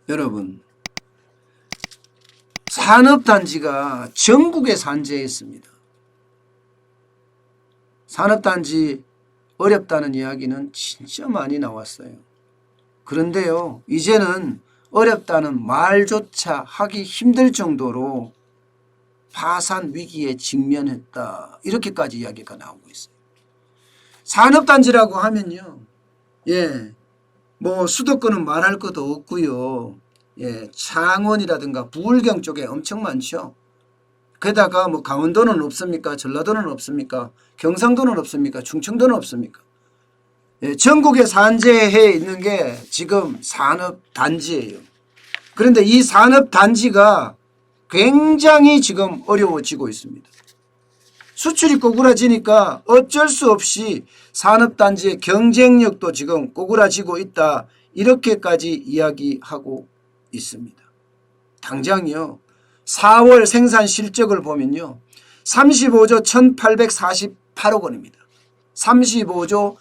여러분, 산업단지가 전국에 산재해 있습니다. 산업단지 어렵다는 이야기는 진짜 많이 나왔어요. 그런데요, 이제는 어렵다는 말조차 하기 힘들 정도로 파산 위기에 직면했다, 이렇게까지 이야기가 나오고 있어요. 산업단지라고 하면요, 뭐 수도권은 말할 것도 없고요. 창원이라든가 부울경 쪽에 엄청 많죠. 게다가 뭐 강원도는 없습니까? 전라도는 없습니까? 경상도는 없습니까? 충청도는 없습니까? 전국에 산재해 있는 게 지금 산업단지예요. 그런데 이 산업단지가 굉장히 지금 어려워지고 있습니다. 수출이 꼬꾸라지니까 어쩔 수 없이 산업단지의 경쟁력도 지금 꼬꾸라지고 있다, 이렇게까지 이야기하고 있습니다. 당장요, 4월 생산 실적을 보면요, 35조 1848억 원입니다. 35조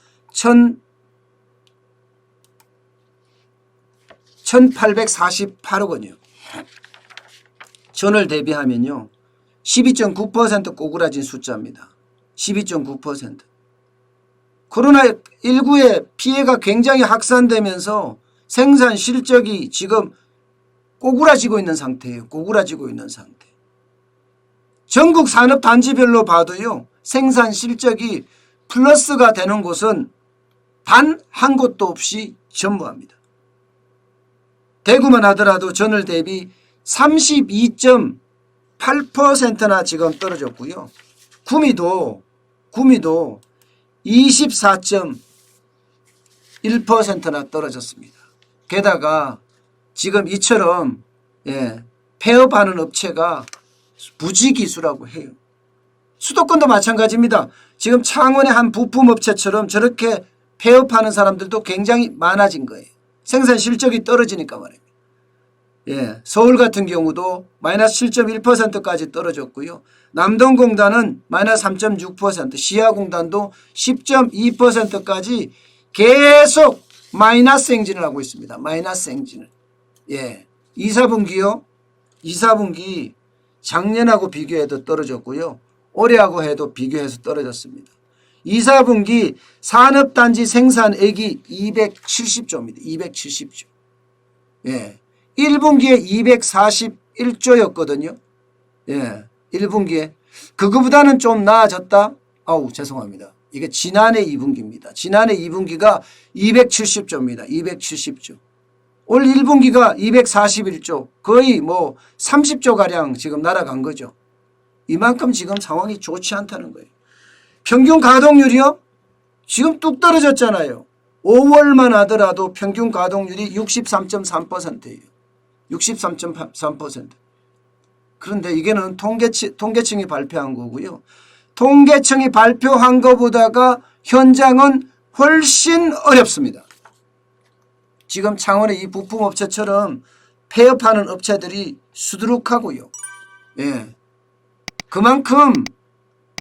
1848억 원이요. 전월 대비하면요 12.9% 꼬꾸라진 숫자입니다. 12.9%. 코로나19의 피해가 굉장히 확산되면서 생산 실적이 지금 꼬꾸라지고 있는 상태예요. 꼬꾸라지고 있는 상태. 전국 산업단지별로 봐도요, 생산 실적이 플러스가 되는 곳은 단 한 곳도 없이 전무합니다. 대구만 하더라도 전월 대비 32.8%나 지금 떨어졌고요. 구미도 24.1%나 떨어졌습니다. 게다가 지금 이처럼 폐업하는 업체가 부지기수라고 해요. 수도권도 마찬가지입니다. 지금 창원의 한 부품업체처럼 저렇게 폐업하는 사람들도 굉장히 많아진 거예요. 생산 실적이 떨어지니까 말입니다. 서울 같은 경우도 마이너스 7.1%까지 떨어졌고요. 남동공단은 마이너스 3.6%, 시야공단도 10.2%까지 계속 마이너스 행진을 하고 있습니다. 마이너스 행진을. 2, 4분기요. 2, 4분기 작년하고 비교해도 떨어졌고요. 올해하고 해도 비교해서 떨어졌습니다. 2, 4분기 산업단지 생산액이 270조입니다. 270조. 1분기에 241조였거든요. 1분기에. 그거보다는 좀 나아졌다? 죄송합니다. 이게 지난해 2분기입니다. 지난해 2분기가 270조입니다. 270조. 올 1분기가 241조. 거의 뭐 30조가량 지금 날아간 거죠. 이만큼 지금 상황이 좋지 않다는 거예요. 평균 가동률이요? 지금 뚝 떨어졌잖아요. 5월만 하더라도 평균 가동률이 63.3%예요. 63.3%. 그런데 이게는 통계청이 발표한 거고요. 통계청이 발표한 것보다가 현장은 훨씬 어렵습니다. 지금 창원의 이 부품업체처럼 폐업하는 업체들이 수두룩하고요. 그만큼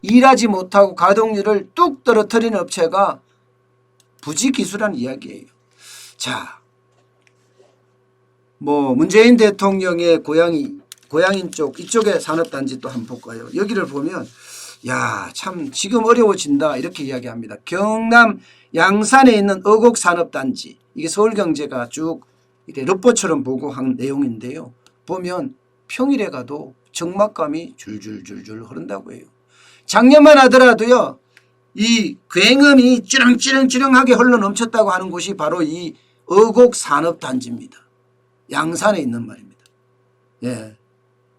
일하지 못하고 가동률을 뚝 떨어뜨리는 업체가 부지기수라는 이야기예요. 자, 뭐 문재인 대통령의 고향인 쪽, 이쪽의 산업단지 또 한번 볼까요? 여기를 보면 참 지금 어려워진다, 이렇게 이야기합니다. 경남 양산에 있는 어곡 산업단지, 이게 서울경제가 쭉 이렇게 럽보처럼 보고한 내용인데요. 보면 평일에 가도 적막감이 줄줄줄줄 흐른다고 해요. 작년만 하더라도요, 이 굉음이 찌렁찌렁찌렁하게 흘러 넘쳤다고 하는 곳이 바로 이 어곡 산업단지입니다. 양산에 있는 말입니다.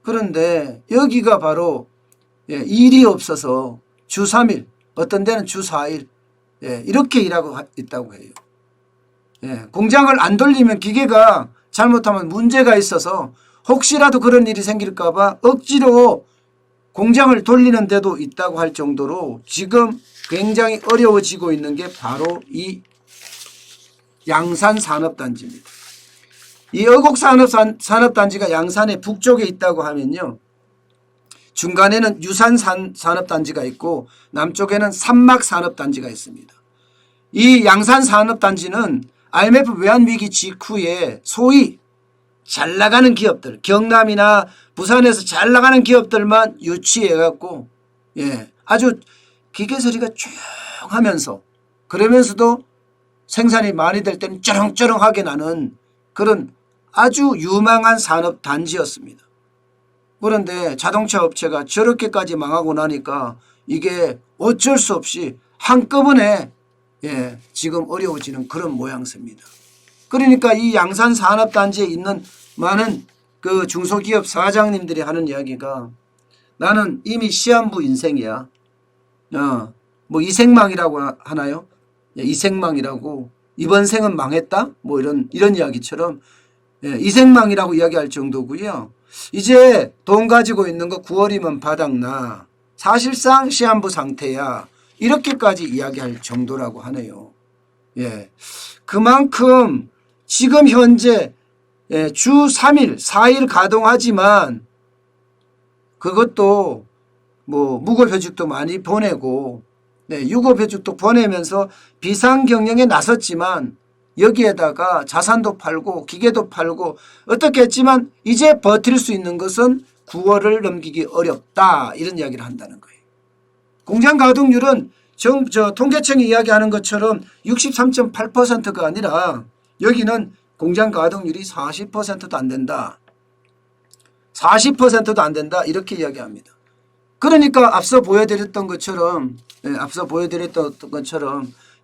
그런데 여기가 바로 일이 없어서 주 3일, 어떤 데는 주 4일 이렇게 일하고 있다고 해요. 공장을 안 돌리면 기계가 잘못하면 문제가 있어서 혹시라도 그런 일이 생길까 봐 억지로 공장을 돌리는 데도 있다고 할 정도로 지금 굉장히 어려워지고 있는 게 바로 이 양산 산업단지입니다. 이 어곡 산업단지가 양산의 북쪽에 있다고 하면요, 중간에는 유산 산업단지가 있고 남쪽에는 산막 산업단지가 있습니다. 이 양산 산업단지는 IMF 외환위기 직후에 소위 잘 나가는 기업들, 경남이나 부산에서 잘 나가는 기업들만 유치해갖고 아주 기계소리가 조용하면서 그러면서도 생산이 많이 될 때는 쩌렁쩌렁하게 나는 그런 아주 유망한 산업단지였습니다. 그런데 자동차 업체가 저렇게까지 망하고 나니까 이게 어쩔 수 없이 한꺼번에 지금 어려워지는 그런 모양새입니다. 그러니까 이 양산 산업단지에 있는 많은 그 중소기업 사장님들이 하는 이야기가 나는 이미 시한부 인생이야. 뭐 이생망이라고 하나요? 이생망이라고 이번 생은 망했다? 뭐 이런 이야기처럼 이생망이라고 이야기할 정도고요. 이제 돈 가지고 있는 거 9월이면 바닥나. 사실상 시한부 상태야. 이렇게까지 이야기할 정도라고 하네요. 그만큼 지금 현재 주 3일, 4일 가동하지만 그것도 뭐 무급휴직도 많이 보내고 유급휴직도 보내면서 비상경영에 나섰지만 여기에다가 자산도 팔고 기계도 팔고 어떻게 했지만 이제 버틸 수 있는 것은 9월을 넘기기 어렵다 이런 이야기를 한다는 거예요. 공장 가동률은 통계청이 이야기하는 것처럼 63.8%가 아니라 여기는 공장 가동률이 40%도 안 된다. 40%도 안 된다 이렇게 이야기합니다. 그러니까 앞서 보여드렸던 것처럼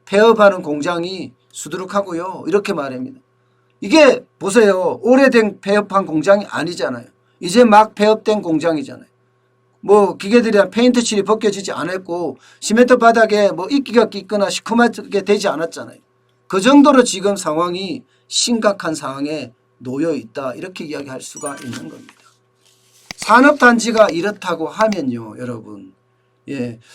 폐업하는 공장이 수두룩하고요. 이렇게 말합니다. 이게 보세요. 오래된 폐업한 공장이 아니잖아요. 이제 막 폐업된 공장이잖아요. 뭐 기계들이 페인트 칠이 벗겨지지 않았고 시멘트 바닥에 뭐 이끼가 끼거나 시커멓게 되지 않았잖아요. 그 정도로 지금 상황이 심각한 상황에 놓여 있다 이렇게 이야기할 수가 있는 겁니다. 산업단지가 이렇다고 하면요 여러분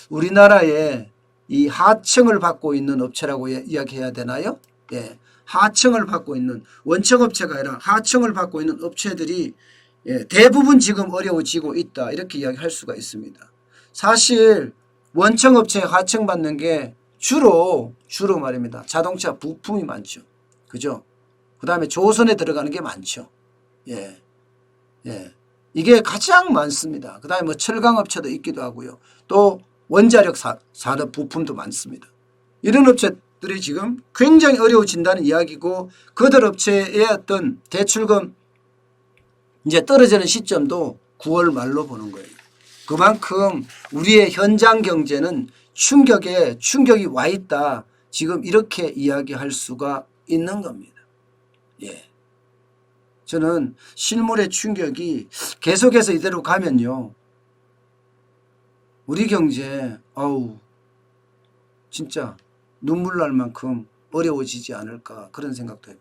우리나라에 이 하청을 받고 있는 업체라고 이야기해야 되나요? 하청을 받고 있는 원청업체가 아니라 하청을 받고 있는 업체들이 대부분 지금 어려워지고 있다 이렇게 이야기할 수가 있습니다. 사실 원청업체에 하청받는 게 주로 말입니다. 자동차 부품이 많죠. 그죠? 그 다음에 조선에 들어가는 게 많죠. 이게 가장 많습니다. 그 다음에 뭐 철강업체도 있기도 하고요. 또 원자력 산업 부품도 많습니다. 이런 업체들이 지금 굉장히 어려워진다는 이야기고 그들 업체의 어떤 대출금 이제 떨어지는 시점도 9월 말로 보는 거예요. 그만큼 우리의 현장 경제는 충격이 와 있다. 지금 이렇게 이야기할 수가 있는 겁니다. 저는 실물의 충격이 계속해서 이대로 가면요. 우리 경제 진짜 눈물 날 만큼 어려워지지 않을까 그런 생각도 해요.